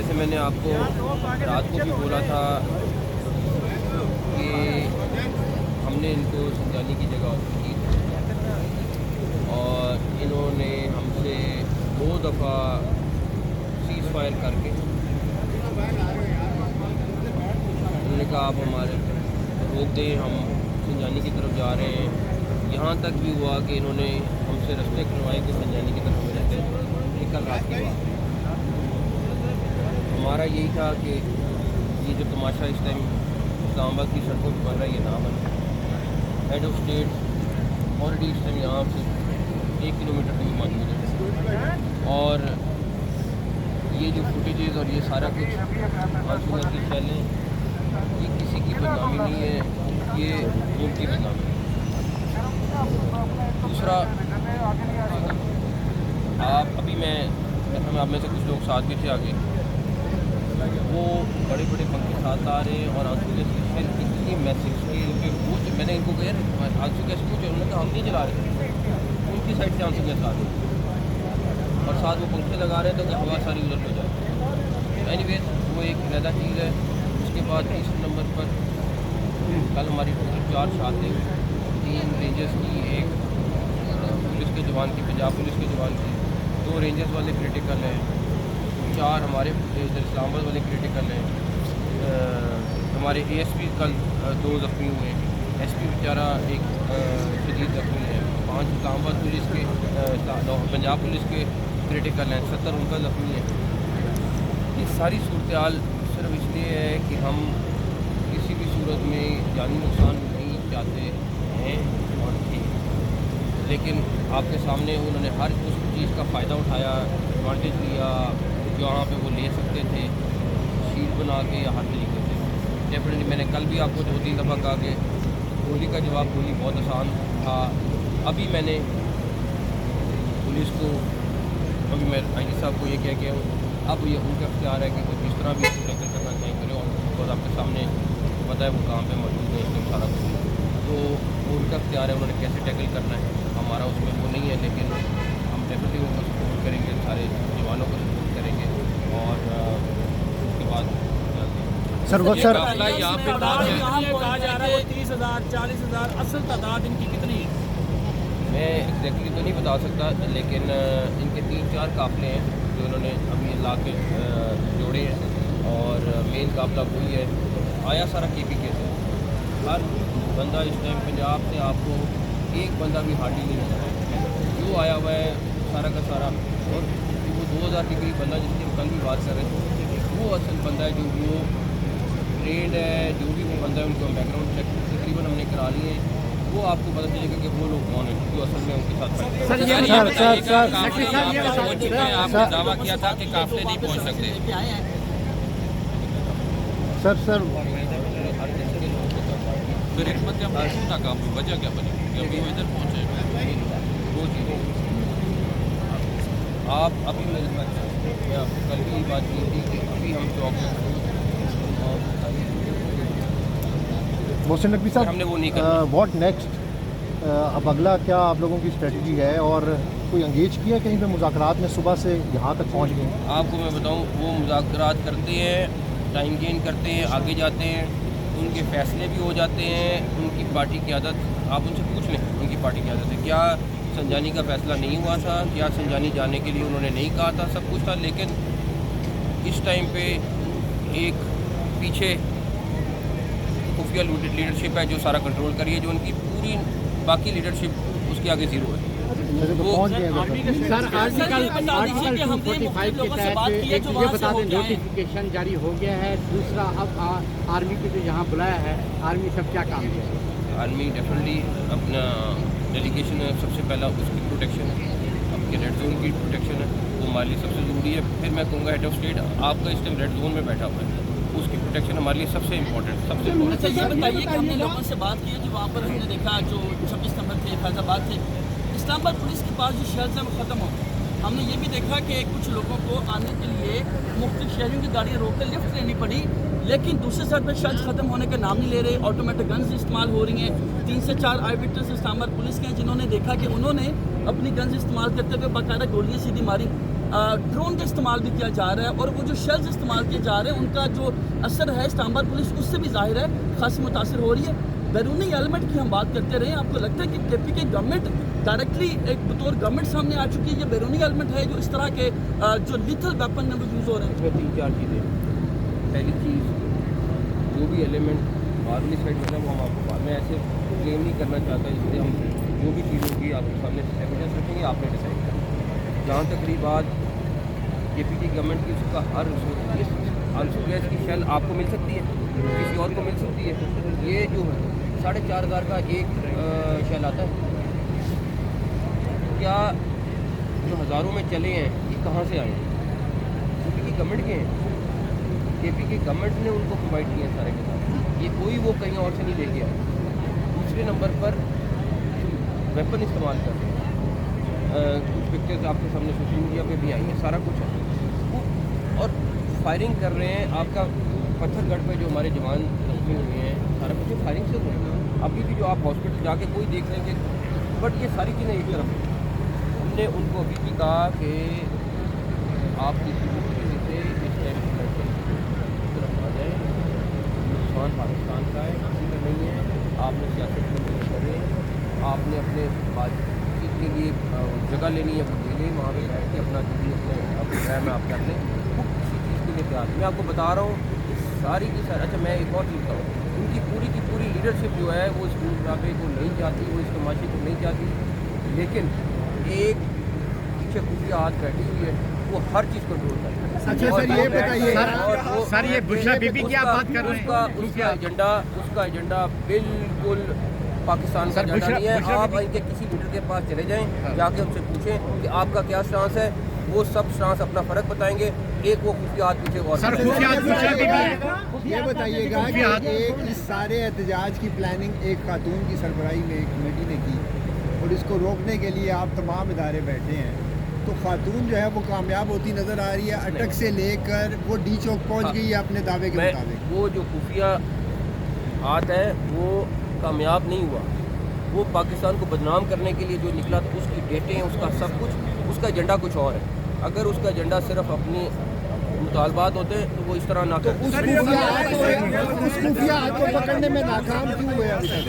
जैसे मैंने आपको रात को भी बोला था कि हमने इनको संजानी की जगह ऑफर की और इन्होंने हमसे 2 दफ़ा सीज़ फायर करके उन्होंने कहा आप हमारे रोक दें, हम संजानी की तरफ जा रहे हैं। यहाँ तक भी हुआ कि इन्होंने हमसे रास्ते खुलवाए कि संजानी की तरफ रहते हैं। कल रात की बात हमारा यही था कि ये जो तमाशा इस टाइम इस्लामाबाद की सड़कों पर बन रहा है ये ना बने। हेड ऑफ स्टेट ऑलरेडी इस टाइम यहाँ से 1 किलोमीटर दूर मौजूद है और ये जो फुटेजेस और ये सारा कुछ आंसू की चैलें ये किसी की बदनामी नहीं है, ये उनकी बदनामी है। दूसरा, अभी मैं आप में से कुछ लोग साथ भी थे आगे, वो बड़े बड़े पंखे साथ आ रहे हैं और आंसू गैस इतनी मैसेज स्केल पे वो मैंने इनको कहा आंसू गैस पूछे, उन्होंने कहा हम नहीं चला रहे, उनकी साइड से आंसू गैस आ रही और साथ वो पंखे लगा रहे हैं तो कि हवा सारी उधर हो जाए। एनीवेज वो एक ज़्यादा चीज़ है। उसके बाद 30 नंबर पर कल हमारी टोटल 4 शादी, 3 रेंजर्स की, 1 पुलिस के जवान की, पंजाब पुलिस के जवान की, 2 रेंजर्स वाले क्रिटिकल हैं, 4 हमारे इस्लामाबाद वाले क्रिटिकल हैं। हमारे एएसपी कल 2 ज़ख्मी हुए, एसपी बेचारा एक शदीद ज़ख्मी है, 5 इस्लामाबाद पुलिस के पंजाब पुलिस के क्रिटिकल हैं, 70 उनका ज़ख्मी है। ये सारी सूरत हाल सिर्फ इसलिए है कि हम किसी भी सूरत में जानी नुकसान नहीं चाहते हैं और थे, लेकिन आपके सामने उन्होंने हर उस चीज़ का फ़ायदा उठाया, एडवांटेज लिया जहाँ पे वो ले सकते थे, शीट बना के या हर तरीके से। डेफिनेटली मैंने कल भी आपको 2-3 दफ़ा कहा कि गोली का जवाब गोली बहुत आसान था। अभी मैंने पुलिस को, अभी मैं आई साहब को ये कह के अब ये उनका इख्तियार है कि वो जिस तरह भी टैकल करना चाहिए करें, और बिकॉज आपके सामने पता है वो कहाँ पे मौजूद है इसमें सारा कुछ, तो वो उनका इख्तियार है उन्होंने कैसे टैकल करना है, हमारा उसमें वो नहीं है। लेकिन हम डेफिनेटली उनको सपोर्ट करेंगे, सारे जवानों को सपोर्ट करेंगे और उसके बाद सर वो सर यहाँ पे कहा जा रहा है 30,000 40,000 असल तादाद इनकी कितनी है? मैं एग्जैक्टली तो नहीं बता सकता, लेकिन इनके 3-4 काफ़िले हैं जो उन्होंने अभी ला के जोड़े हैं और मेन काफ़िला वही है। आया सारा KPK से, हर बंदा इस टाइम पंजाब से आपको एक बंदा भी हार्डली नहीं मिल रहा है, जो आया हुआ है सारा का सारा। और वो 2000 के करीब बंदा जिसकी हम कल भी बात कर रहे थे, वो असल बंदा है जो वो ट्रेड है, जो भी वो बंदा है उनको बैकग्राउंड चेक तकरीबन हमने करा लिए हैं, वो आपको पता चलेगा कि वो लोग कौन है जो असल में उनके साथ आपने दावा किया था कि काफिले नहीं पहुंच सकते। सर फिर एक मतलब ना काफी वजह क्या बनी कि अभी वो इधर पहुंचे? वो चीज़ आप अभी मेरे साथ मैं आपको कल भी बात की थी कि अभी हम चौक मोहसिन नकवी साहब, हमने वो नहीं करा। व्हाट नेक्स्ट, अब अगला क्या आप लोगों की स्ट्रेटजी है और कोई एंगेज किया कहीं पे मुज़ाकरात में? सुबह से यहाँ तक पहुँच गए? आपको मैं बताऊं, वो मुज़ाकरात करते हैं, टाइम गेन करते हैं, आगे जाते हैं, उनके फैसले भी हो जाते हैं। उनकी पार्टी की आदत, आप उनसे पूछ लें उनकी पार्टी की आदत है। क्या संजानी का फैसला नहीं हुआ था? क्या संजानी जाने के लिए उन्होंने नहीं कहा था? सब कुछ था, लेकिन इस टाइम पे एक पीछे खुफिया लीडरशिप है जो सारा कंट्रोल कर रही है, जो उनकी पूरी बाकी लीडरशिप उसके आगे ज़ीरो है। पहुँच गए सर आर्टिकल 245 के तहत एक ये बता दें नोटिफिकेशन जारी हो गया है। दूसरा अब आर्मी को जो यहाँ बुलाया है, आर्मी सब क्या काम किया? आर्मी डेफिनेटली अपना डेलीगेशन है, सबसे पहला उसकी प्रोटेक्शन है, आपके रेड जोन की प्रोटेक्शन है, वो हमारे लिए सबसे ज़रूरी है। फिर मैं कहूँगा हेड ऑफ स्टेट आपका इस टाइम रेड जोन में बैठा हुआ है, उसकी प्रोटेक्शन हमारे लिए सबसे इम्पोर्टेंट सबसे इम्पोर्टेंट। अच्छा ये बताइए कि हमने लोगों से बात की है जो वहाँ पर हमने देखा जो 26 नंबर थे, फैजाबाद थे, इस्लामाबाद पुलिस के पास जो शेल्स हैं वो ख़त्म हो गए। हमने ये भी देखा कि कुछ लोगों को आने के लिए मुख्तलिफ शहरों की गाड़ियाँ रोक कर लिफ्ट लेनी पड़ी, लेकिन दूसरे साइड पर शेल्स ख़त्म होने का नाम नहीं ले रहे। ऑटोमेटिक गन्स इस्तेमाल हो रही हैं। 3 से 4 आई विटनेस इस्लामाबाद पुलिस के हैं जिन्होंने देखा कि उन्होंने अपनी गन्स इस्तेमाल करते हुए बाकायदा गोलियाँ सीधी मारी। ड्रोन का इस्तेमाल भी किया जा रहा है और वो जो शेल्स इस्तेमाल किए जा रहे हैं उनका जो असर है इस्लामाबाद पुलिस उससे भी जाहिर है खासी मुतासर हो रही है। बैरूनी एलिमेंट की हम बात करते रहे, आपको लगता है कि केपी के गवर्नमेंट डायरेक्टली एक बतौर गवर्नमेंट सामने आ चुकी है, ये बैरूनी एलिमेंट है जो इस तरह के जो लिथल वेपन है वो यूज़ हो रहे हैं? इसमें 3-4 चीज़ें। पहली चीज़, जो भी एलिमेंट बाहरली साइड में है वो हम आपको बाद में ऐसे क्लेम नहीं करना चाहता, इसलिए हम जो भी चीज़ होगी आपके सामने एविडेंस रखेंगे, आपने डिसाइड करना। जहाँ तक रही बात केपी की गवर्नमेंट की, उसका हर आंसू गैस की शेल आपको मिल सकती है, किसी और को मिल सकती है। ये जो 4,500 का एक शेल आता है, क्या जो हज़ारों में चले हैं ये कहाँ से आए हैं? केपी की गवर्नमेंट के हैं, केपी की गवर्नमेंट ने उनको प्रोवाइड किए सारे के साथ, ये कोई वो कहीं और से नहीं लेके आए। दूसरे नंबर पर वेपन इस्तेमाल कर रहे हैं, कुछ पिक्चर्स आपके सामने सोशल मीडिया पे भी आई हैं, सारा कुछ है और फायरिंग कर रहे हैं। आपका पत्थरगढ़ पे जो हमारे जवान जख्मी हुए हैं, सारा कुछ फायरिंग से हुआ है। अभी भी जो आप हॉस्पिटल जाके कोई देख लेंगे, बट ये सारी चीज़ें एक तरफ है। हमने उनको अभी भी कहा कि आप किसी भी तरीके से इस टाइम तरफ आ जाए, नुकसान पाकिस्तान का है, किसी का नहीं है। आपने सियासत में नहीं करें, आपने अपने बातचीत के लिए जगह लेनी है, वो ले लें, वहाँ पर बैठ के अपना जो भी अपने ग्रह में आप कर लें, वो किसी चीज़ के लिए तैयार। मैं आपको बता रहा हूँ सारी की सारी। अच्छा, मैं एक और चीज़ बताऊँ, उनकी पूरी की पूरी लीडरशिप जो है वो स्कूल ढाबे को नहीं चाहती, वो इस तमाशे को नहीं चाहती, लेकिन एक पीछे खुफिया हाथ बैठी हुई है, वो हर चीज़ कंट्रोल करती है। अच्छा सर, ये बताइए सर, ये बुशरा बीबी की आप बात कर रहे हैं, उसका एजेंडा बिल्कुल पाकिस्तान का एजेंडा नहीं है। आप इनके किसी लीडर के पास चले जाएं, जाके उनसे पूछें कि आपका क्या स्टांस है, वो सब स्टांस अपना फ़र्क बताएंगे। एक वो खुफिया हाथ पीछे और ये बताइएगा कि एक इस सारे एहतजाज की प्लानिंग एक खातून की सरबराही में एक कमेटी ने की और इसको रोकने के लिए आप तमाम इदारे बैठे हैं, तो खातून जो है वो कामयाब होती नज़र आ रही है? अटक से लेकर वो डी चौक पहुंच गई है अपने दावे के मुताबिक। वो जो खुफिया हाथ है वो कामयाब नहीं हुआ, वो पाकिस्तान को बदनाम करने के लिए जो निकला, तो उसकी डेटें, उसका सब कुछ, उसका एजेंडा कुछ और है। अगर उसका एजेंडा सिर्फ अपनी मुतालबात होते तो वो इस तरह ना करते। उस खुफिया हाथ को पकड़ने में नाकाम क्यों हुए अभी तक?